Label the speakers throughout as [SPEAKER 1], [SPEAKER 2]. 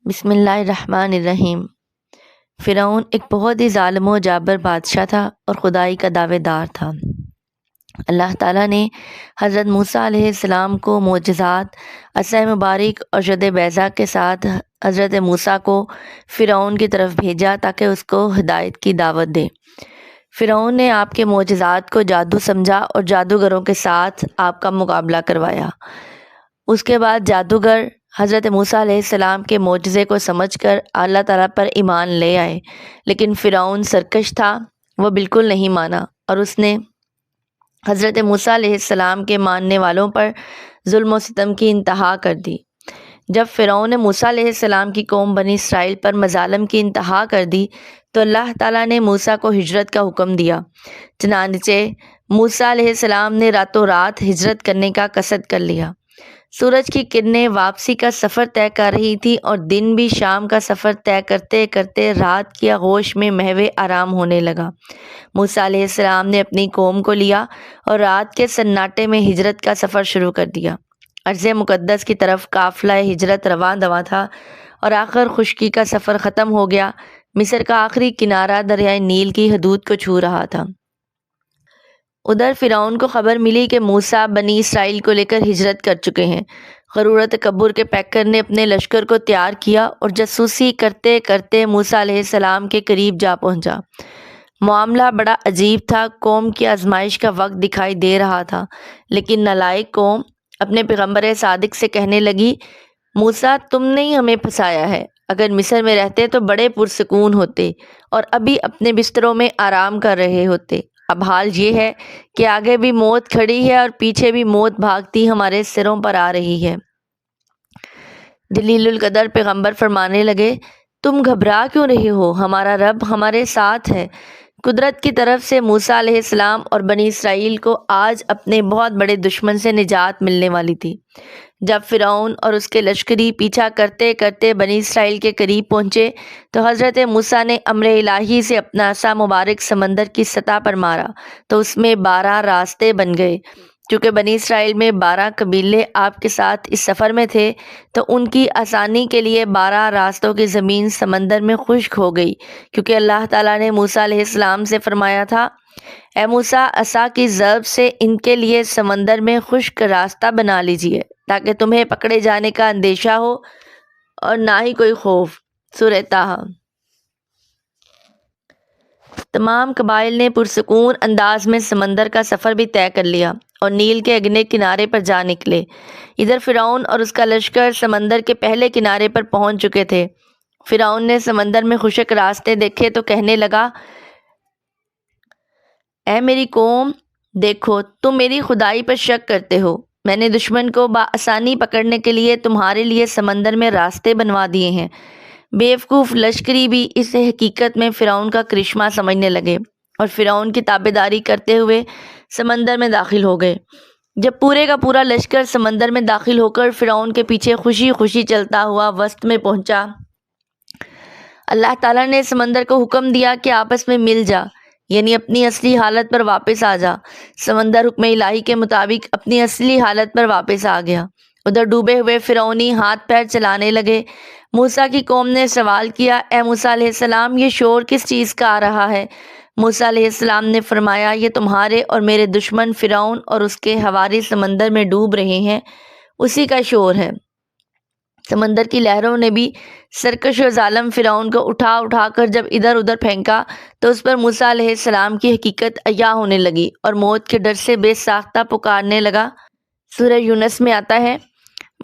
[SPEAKER 1] بسم اللہ الرحمن الرحیم۔ فرعون ایک بہت ہی ظالم و جابر بادشاہ تھا اور خدائی کا دعوے دار تھا۔ اللہ تعالیٰ نے حضرت موسیٰ علیہ السلام کو معجزات، عصا مبارک اور شد بیضا کے ساتھ حضرت موسیٰ کو فرعون کی طرف بھیجا تاکہ اس کو ہدایت کی دعوت دے۔ فرعون نے آپ کے معجزات کو جادو سمجھا اور جادوگروں کے ساتھ آپ کا مقابلہ کروایا۔ اس کے بعد جادوگر حضرت موسیٰ علیہ السلام کے معجزے کو سمجھ کر اللہ تعالیٰ پر ایمان لے آئے، لیکن فرعون سرکش تھا، وہ بالکل نہیں مانا اور اس نے حضرت موسیٰ علیہ السلام کے ماننے والوں پر ظلم و ستم کی انتہا کر دی۔ جب فرعون نے موسیٰ علیہ السلام کی قوم بنی اسرائیل پر مظالم کی انتہا کر دی تو اللہ تعالیٰ نے موسیٰ کو ہجرت کا حکم دیا۔ چنانچہ موسیٰ علیہ السلام نے راتوں رات ہجرت کرنے کا قصد کر لیا۔ سورج کی کرنیں واپسی کا سفر طے کر رہی تھی اور دن بھی شام کا سفر طے کرتے کرتے رات کی آغوش میں محو آرام ہونے لگا۔ موسیٰ علیہ السلام نے اپنی قوم کو لیا اور رات کے سناٹے میں ہجرت کا سفر شروع کر دیا۔ ارض مقدس کی طرف قافلہ ہجرت رواں دواں تھا اور آخر خشکی کا سفر ختم ہو گیا۔ مصر کا آخری کنارہ دریائے نیل کی حدود کو چھو رہا تھا۔ ادھر فرعون کو خبر ملی کہ موسیٰ بنی اسرائیل کو لے کر ہجرت کر چکے ہیں۔ غرور و تکبر کے پیکر نے اپنے لشکر کو تیار کیا اور جاسوسی کرتے کرتے موسیٰ علیہ السلام کے قریب جا پہنچا۔ معاملہ بڑا عجیب تھا۔ قوم کی آزمائش کا وقت دکھائی دے رہا تھا، لیکن نالائق قوم اپنے پیغمبر صادق سے کہنے لگی، موسیٰ تم نے ہی ہمیں پھنسایا ہے۔ اگر مصر میں رہتے تو بڑے پرسکون ہوتے اور ابھی اپنے بستروں میں آرام کر رہے ہوتے۔ اب حال یہ ہے کہ آگے بھی موت کھڑی ہے اور پیچھے بھی موت بھاگتی ہمارے سروں پر آ رہی ہے۔ جلیل القدر پیغمبر فرمانے لگے، تم گھبرا کیوں رہے ہو؟ ہمارا رب ہمارے ساتھ ہے۔ قدرت کی طرف سے موسیٰ علیہ السلام اور بنی اسرائیل کو آج اپنے بہت بڑے دشمن سے نجات ملنے والی تھی۔ جب فرعون اور اس کے لشکری پیچھا کرتے کرتے بنی اسرائیل کے قریب پہنچے تو حضرت موسیٰ نے امر الہی سے اپنا عصا مبارک سمندر کی سطح پر مارا تو اس میں 12 راستے بن گئے۔ چونکہ بنی اسرائیل میں 12 قبیلے آپ کے ساتھ اس سفر میں تھے تو ان کی آسانی کے لیے 12 راستوں کی زمین سمندر میں خشک ہو گئی، کیونکہ اللہ تعالیٰ نے موسیٰ علیہ السلام سے فرمایا تھا، اے موسیٰ عصا کی ضرب سے ان کے لیے سمندر میں خشک راستہ بنا لیجیے تاکہ تمہیں پکڑے جانے کا اندیشہ ہو اور نہ ہی کوئی خوف۔ سورہ طٰہٰ۔ تمام قبائل نے پرسکون انداز میں سمندر کا سفر بھی طے کر لیا اور نیل کے اگلے کنارے پر جا نکلے۔ ادھر فرعون اور اس کا لشکر سمندر کے پہلے کنارے پر پہنچ چکے تھے۔ فرعون نے سمندر میں خشک راستے دیکھے تو کہنے لگا، اے میری قوم، دیکھو تم میری خدائی پر شک کرتے ہو۔ میں نے دشمن کو بآسانی پکڑنے کے لیے تمہارے لیے سمندر میں راستے بنوا دیے ہیں۔ بیوقوف لشکری بھی اس حقیقت میں فرعون کا کرشمہ سمجھنے لگے اور فرعون کی تابعداری کرتے ہوئے سمندر میں داخل ہو گئے۔ جب پورے کا پورا لشکر سمندر میں داخل ہو کر فرعون کے پیچھے خوشی خوشی چلتا ہوا وسط میں پہنچا، اللہ تعالیٰ نے سمندر کو حکم دیا کہ آپس میں مل جا، یعنی اپنی اصلی حالت پر واپس آ جا۔ سمندر حکم الہی کے مطابق اپنی اصلی حالت پر واپس آ گیا۔ ادھر ڈوبے ہوئے فرعونی ہاتھ پیر چلانے لگے۔ موسیٰ کی قوم نے سوال کیا، اے موسیٰ علیہ السلام، یہ شور کس چیز کا آ رہا ہے؟ موسیٰ علیہ السلام نے فرمایا، یہ تمہارے اور میرے دشمن فرعون اور اس کے حواری سمندر میں ڈوب رہے ہیں، اسی کا شور ہے۔ سمندر کی لہروں نے بھی سرکش و ظالم فرعون کو اٹھا اٹھا کر جب ادھر ادھر پھینکا تو اس پر موسیٰ علیہ السلام کی حقیقت عیاں ہونے لگی اور موت کے ڈر سے بے ساختہ پکارنے لگا۔ سورہ یونس میں آتا ہے،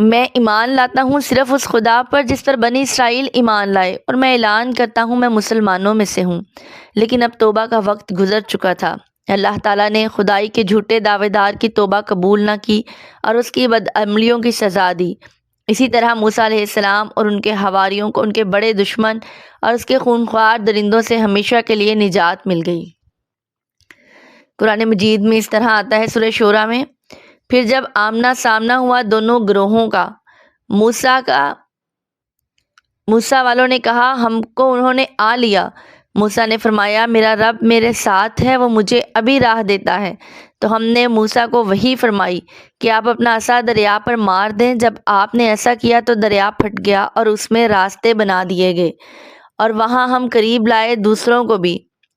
[SPEAKER 1] میں ایمان لاتا ہوں صرف اس خدا پر جس پر بنی اسرائیل ایمان لائے، اور میں اعلان کرتا ہوں میں مسلمانوں میں سے ہوں۔ لیکن اب توبہ کا وقت گزر چکا تھا۔ اللہ تعالیٰ نے خدائی کے جھوٹے دعوے دار کی توبہ قبول نہ کی اور اس کی بدعملیوں کی سزا دی۔ اسی طرح موسیٰ علیہ السلام اور ان کے حواریوں کو ان کے بڑے دشمن اور اس کے خونخوار درندوں سے ہمیشہ کے لیے نجات مل گئی۔ قرآن مجید میں اس طرح آتا ہے، سورہ شورا میں، پھر جب آمنا سامنا ہوا دونوں گروہوں کا، موسیٰ والوں نے کہا، ہم کو انہوں نے آ لیا۔ موسیٰ نے فرمایا، میرا رب میرے ساتھ ہے، وہ مجھے ابھی راہ دیتا ہے۔ تو ہم نے موسیٰ کو وحی فرمائی کہ آپ اپنا عصا دریا پر مار دیں۔ جب آپ نے ایسا کیا تو دریا پھٹ گیا اور اس میں راستے بنا دیے گئے، اور وہاں ہم قریب لائے دوسروں کو بھی،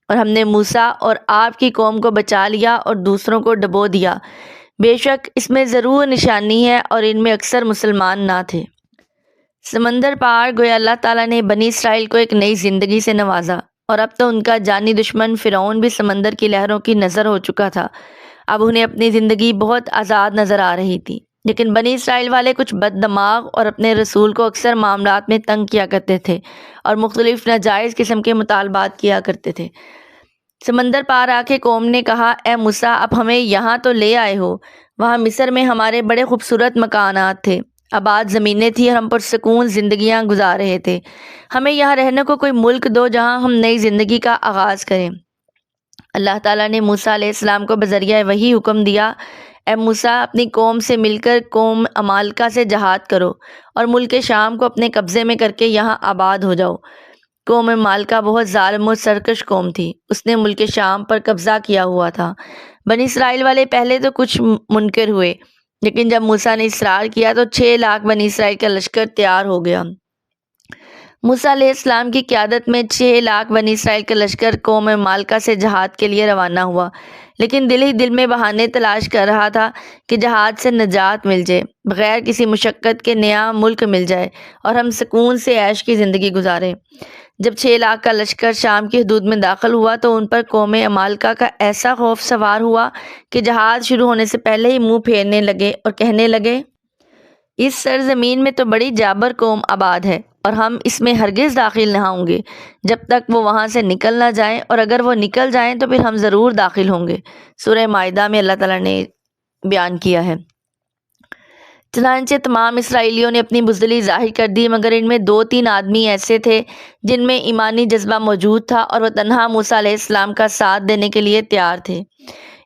[SPEAKER 1] اور ہم نے موسیٰ اور آپ کی قوم کو بچا لیا اور دوسروں کو ڈبو دیا۔ بے شک اس میں ضرور نشانی ہے اور ان میں اکثر مسلمان نہ تھے۔ سمندر پار گویا اللہ تعالیٰ نے بنی اسرائیل کو ایک نئی زندگی سے نوازا، اور اب تو ان کا جانی دشمن فرعون بھی سمندر کی لہروں کی نظر ہو چکا تھا۔ اب انہیں اپنی زندگی بہت آزاد نظر آ رہی تھی، لیکن بنی اسرائیل والے کچھ بد دماغ اور اپنے رسول کو اکثر معاملات میں تنگ کیا کرتے تھے اور مختلف ناجائز قسم کے مطالبات کیا کرتے تھے۔ سمندر پار آ کے قوم نے کہا، اے موسیٰ، اب ہمیں یہاں تو لے آئے ہو، وہاں مصر میں ہمارے بڑے خوبصورت مکانات تھے، آباد زمینیں تھیں اور ہم پرسکون زندگیاں گزار رہے تھے۔ ہمیں یہاں رہنے کو کوئی ملک دو جہاں ہم نئی زندگی کا آغاز کریں۔ اللہ تعالیٰ نے موسیٰ علیہ السلام کو بذریعہ وحی حکم دیا، اے موسیٰ، اپنی قوم سے مل کر قوم عمالقہ سے جہاد کرو اور ملک شام کو اپنے قبضے میں کر کے یہاں آباد ہو جاؤ۔ قوم عمالقہ بہت ظالم و سرکش قوم تھی، اس نے ملک شام پر قبضہ کیا ہوا تھا۔ بنی اسرائیل والے پہلے تو کچھ منکر ہوئے، لیکن جب موسیٰ نے اصرار کیا تو 6 لاکھ بنی اسرائیل کا لشکر تیار ہو گیا۔ موسیٰ علیہ السلام کی قیادت میں 6 لاکھ بنی اسرائیل کا لشکر قوم مالکہ سے جہاد کے لیے روانہ ہوا، لیکن دل ہی دل میں بہانے تلاش کر رہا تھا کہ جہاد سے نجات مل جائے، بغیر کسی مشقت کے نیا ملک مل جائے اور ہم سکون سے عیش کی زندگی گزاریں۔ جب 6 لاکھ کا لشکر شام کی حدود میں داخل ہوا تو ان پر قوم عمالقہ کا ایسا خوف سوار ہوا کہ جہاد شروع ہونے سے پہلے ہی منہ پھیرنے لگے اور کہنے لگے، اس سرزمین میں تو بڑی جابر قوم آباد ہے اور ہم اس میں ہرگز داخل نہ ہوں گے جب تک وہ وہاں سے نکل نہ جائیں، اور اگر وہ نکل جائیں تو پھر ہم ضرور داخل ہوں گے۔ سورہ مائدہ میں اللہ تعالیٰ نے بیان کیا ہے۔ چنانچہ تمام اسرائیلیوں نے اپنی بزدلی ظاہر کر دی، مگر ان میں 2-3 آدمی ایسے تھے جن میں ایمانی جذبہ موجود تھا اور وہ تنہا موسیٰ علیہ السلام کا ساتھ دینے کے لیے تیار تھے۔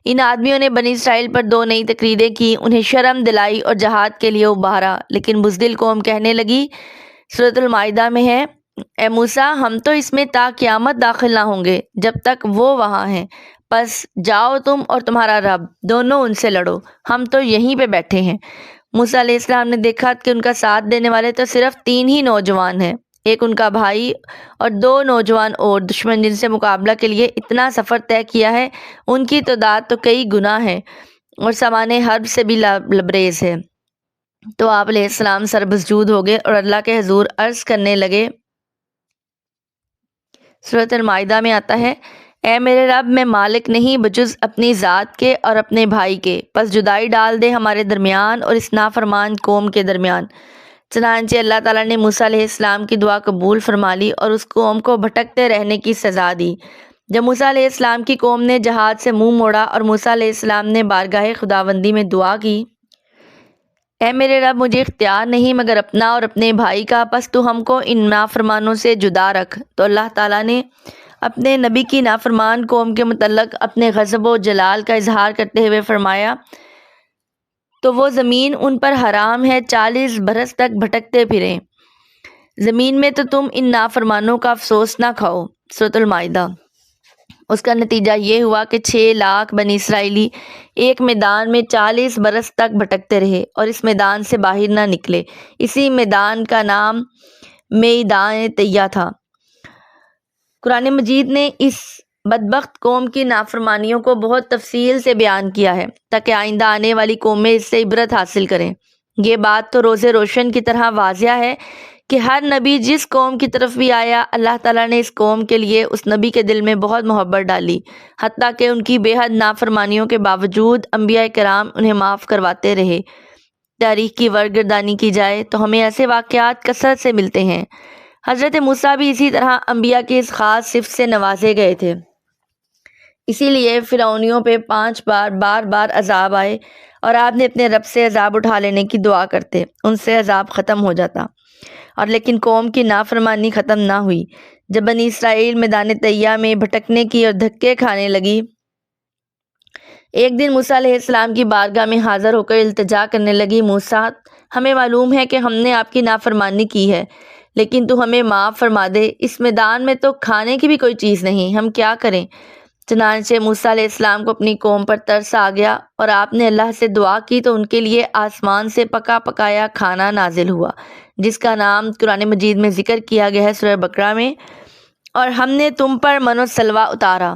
[SPEAKER 1] ان آدمیوں نے بنی اسرائیل پر 2 نئی تقریریں کی، انہیں شرم دلائی اور جہاد کے لیے ابھارا، لیکن بزدل قوم کہنے لگی، سورۃ المائدہ میں ہے، اے موسیٰ، ہم تو اس میں تا قیامت داخل نہ ہوں گے جب تک وہ وہاں ہیں، پس جاؤ تم اور تمہارا رب دونوں ان سے لڑو، ہم تو یہیں پہ بیٹھے ہیں۔ موسیٰ علیہ السلام نے دیکھا کہ ان کا ساتھ دینے والے تو صرف 3 ہی نوجوان ہیں، ایک ان کا بھائی اور 2 نوجوان اور دشمن جن سے مقابلہ کے لیے اتنا سفر طے کیا ہے، ان کی تعداد تو کئی گنا ہے اور سامان حرب سے بھی لبریز ہے۔ تو آپ علیہ السلام سر مسجود ہو گئے اور اللہ کے حضور عرض کرنے لگے، سورۃ المائدہ میں آتا ہے، اے میرے رب، میں مالک نہیں بجز اپنی ذات کے اور اپنے بھائی کے، پس جدائی ڈال دے ہمارے درمیان اور اس نافرمان قوم کے درمیان۔ چنانچہ اللہ تعالیٰ نے موسیٰ علیہ السلام کی دعا قبول فرما لی اور اس قوم کو بھٹکتے رہنے کی سزا دی۔ جب موسیٰ علیہ السلام کی قوم نے جہاد سے منہ موڑا اور موسیٰ علیہ السلام نے بارگاہ خداوندی میں دعا کی، اے میرے رب، مجھے اختیار نہیں مگر اپنا اور اپنے بھائی کا، پس تو ہم کو ان نافرمانوں سے جدا رکھ، تو اللہ تعالیٰ نے اپنے نبی کی نافرمان قوم کے متعلق اپنے غضب و جلال کا اظہار کرتے ہوئے فرمایا، تو وہ زمین ان پر حرام ہے 40 برس تک بھٹکتے پھریں، زمین میں تو تم ان نافرمانوں کا افسوس نہ کھاؤ۔ سورۃ المائدہ۔ اس کا نتیجہ یہ ہوا کہ 6 لاکھ بنی اسرائیلی ایک میدان میں 40 برس تک بھٹکتے رہے اور اس میدان سے باہر نہ نکلے۔ اسی میدان کا نام میدان طیہ تھا۔ قرآن مجید نے اس بدبخت قوم کی نافرمانیوں کو بہت تفصیل سے بیان کیا ہے تاکہ آئندہ آنے والی قومیں اس سے عبرت حاصل کریں۔ یہ بات تو روز روشن کی طرح واضح ہے کہ ہر نبی جس قوم کی طرف بھی آیا، اللہ تعالیٰ نے اس قوم کے لیے اس نبی کے دل میں بہت محبت ڈالی، حتیٰ کہ ان کی بے حد نافرمانیوں کے باوجود انبیاء کرام انہیں معاف کرواتے رہے۔ تاریخ کی ورگردانی کی جائے تو ہمیں ایسے واقعات کثرت سے ملتے ہیں۔ حضرت موسیٰ بھی اسی طرح انبیاء کی اس خاص صفت سے نوازے گئے تھے، اسی لیے فرعونیوں پہ 5 بار عذاب آئے اور آپ نے اپنے رب سے عذاب اٹھا لینے کی دعا کرتے، ان سے عذاب ختم ہو جاتا، اور لیکن قوم کی نافرمانی ختم نہ ہوئی۔ جب بنی اسرائیل میدان طیہ میں بھٹکنے کی اور دھکے کھانے لگی، ایک دن موسیٰ علیہ السلام کی بارگاہ میں حاضر ہو کر التجا کرنے لگی، موسیٰ، ہمیں معلوم ہے کہ ہم نے آپ کی نافرمانی کی ہے، لیکن تو ہمیں معاف فرما دے، اس میدان میں تو کھانے کی بھی کوئی چیز نہیں، ہم کیا کریں؟ چنانچہ موسیٰ علیہ السلام کو اپنی قوم پر ترس آ گیا اور آپ نے اللہ سے دعا کی تو ان کے لیے آسمان سے پکا پکایا کھانا نازل ہوا، جس کا نام قرآن مجید میں ذکر کیا گیا ہے سورہ بقرہ میں۔ اور ہم نے تم پر من و سلوہ اتارا۔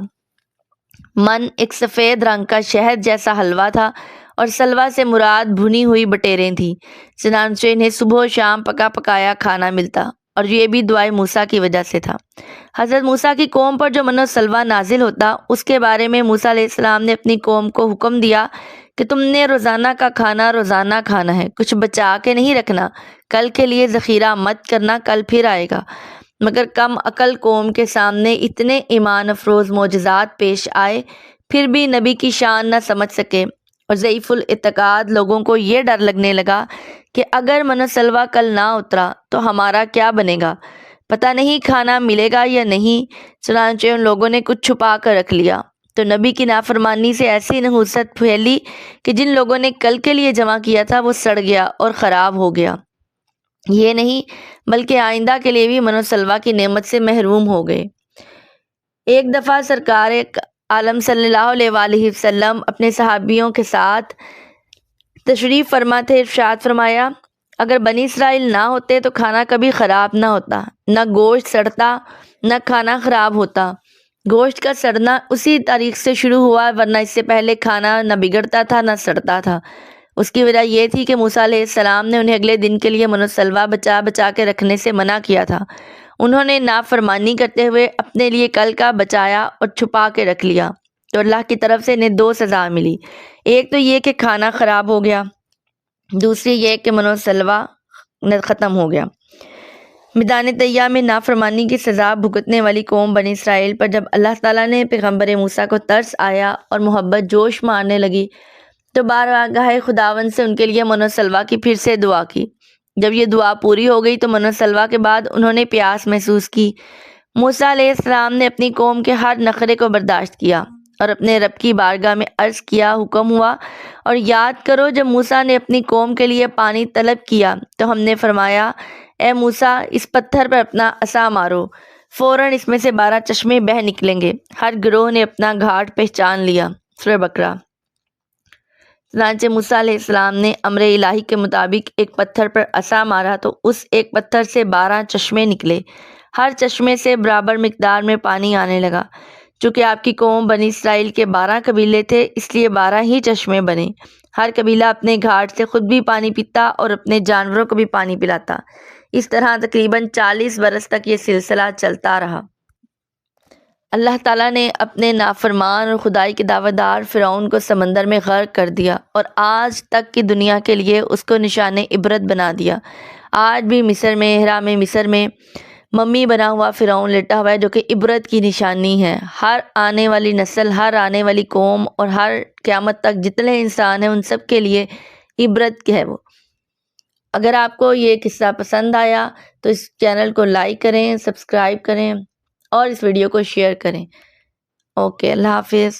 [SPEAKER 1] من ایک سفید رنگ کا شہد جیسا حلوہ تھا اور سلوہ سے مراد بھنی ہوئی بٹیریں تھیں، چنانچہ انہیں صبح و شام پکا پکایا کھانا ملتا، اور یہ بھی دعائے موسیٰ کی وجہ سے تھا۔ حضرت موسیٰ کی قوم پر جو من و سلوہ نازل ہوتا، اس کے بارے میں موسیٰ علیہ السلام نے اپنی قوم کو حکم دیا کہ تم نے روزانہ کا کھانا روزانہ کھانا ہے، کچھ بچا کے نہیں رکھنا، کل کے لیے ذخیرہ مت کرنا، کل پھر آئے گا۔ مگر کم عقل قوم کے سامنے اتنے ایمان افروز معجزات پیش آئے، پھر بھی نبی کی شان نہ سمجھ سکے، اور ضعیف الاعتقاد لوگوں کو یہ ڈر لگنے لگا کہ اگر من و سلوہ کل نہ اترا تو ہمارا کیا بنے گا، پتہ نہیں کھانا ملے گا یا نہیں۔ چنانچہ ان لوگوں نے کچھ چھپا کر رکھ لیا، تو نبی کی نافرمانی سے ایسی نحوست پھیلی کہ جن لوگوں نے کل کے لیے جمع کیا تھا وہ سڑ گیا اور خراب ہو گیا۔ یہ نہیں بلکہ آئندہ کے لیے بھی من و سلوہ کی نعمت سے محروم ہو گئے۔ ایک دفعہ سرکار عالم صلی اللہ علیہ وآلہ وسلم اپنے صحابیوں کے ساتھ تشریف فرما تھے، ارشاد فرمایا، اگر بنی اسرائیل نہ ہوتے تو کھانا کبھی خراب نہ ہوتا، نہ گوشت سڑتا نہ کھانا خراب ہوتا۔ گوشت کا سڑنا اسی تاریخ سے شروع ہوا، ورنہ اس سے پہلے کھانا نہ بگڑتا تھا نہ سڑتا تھا۔ اس کی وجہ یہ تھی کہ موسیٰ علیہ السلام نے انہیں اگلے دن کے لیے من و سلوہ بچا بچا کے رکھنے سے منع کیا تھا۔ انہوں نے نافرمانی کرتے ہوئے اپنے لیے کل کا بچایا اور چھپا کے رکھ لیا، تو اللہ کی طرف سے انہیں دو سزا ملی۔ ایک تو یہ کہ کھانا خراب ہو گیا، دوسری یہ کہ من و سلوہ ختم ہو گیا۔ میدان طیہ میں نافرمانی کی سزا بھگتنے والی قوم بنی اسرائیل پر جب اللہ تعالیٰ نے پیغمبر موسیٰ کو ترس آیا اور محبت جوش مارنے لگی تو بارگاہ خداوند سے ان کے لیے من و سلوہ کی پھر سے دعا کی۔ جب یہ دعا پوری ہو گئی تو من و سلوہ کے بعد انہوں نے پیاس محسوس کی۔ موسیٰ علیہ السلام نے اپنی قوم کے ہر نخرے کو برداشت کیا اور اپنے رب کی بارگاہ میں عرض کیا، حکم ہوا، اور یاد کرو جب موسیٰ نے اپنی قوم کے لیے پانی طلب کیا تو ہم نے فرمایا، اے موسیٰ اس پتھر پر اپنا عصا مارو، فوراً اس میں سے 12 چشمے بہہ نکلیں گے۔ ہر گروہ نے اپنا گھاٹ پہچان لیا۔ سورہ بقرہ۔ چنانچہ موسیٰ علیہ السلام نے امر الہی کے مطابق ایک پتھر پر عصا مارا تو اس ایک پتھر سے 12 چشمے نکلے، ہر چشمے سے برابر مقدار میں پانی آنے لگا۔ چونکہ آپ کی قوم بنی اسرائیل کے 12 قبیلے تھے، اس لیے 12 ہی چشمے بنے۔ ہر قبیلہ اپنے گھاٹ سے خود بھی پانی پیتا اور اپنے جانوروں کو بھی پانی پلاتا۔ اس طرح تقریباً 40 برس تک یہ سلسلہ چلتا رہا۔ اللہ تعالیٰ نے اپنے نافرمان اور خدائی کے دعویٰ دار فرعون کو سمندر میں غرق کر دیا اور آج تک کی دنیا کے لیے اس کو نشان عبرت بنا دیا۔ آج بھی مصر میں، احرام مصر میں ممی بنا ہوا فرعون لیٹا ہوا ہے، جو کہ عبرت کی نشانی ہے۔ ہر آنے والی نسل، ہر آنے والی قوم اور ہر قیامت تک جتنے انسان ہیں ان سب کے لیے عبرت ہے وہ۔ اگر آپ کو یہ قصہ پسند آیا تو اس چینل کو لائک کریں، سبسکرائب کریں اور اس ویڈیو کو شیئر کریں۔ اوکے، اللہ حافظ۔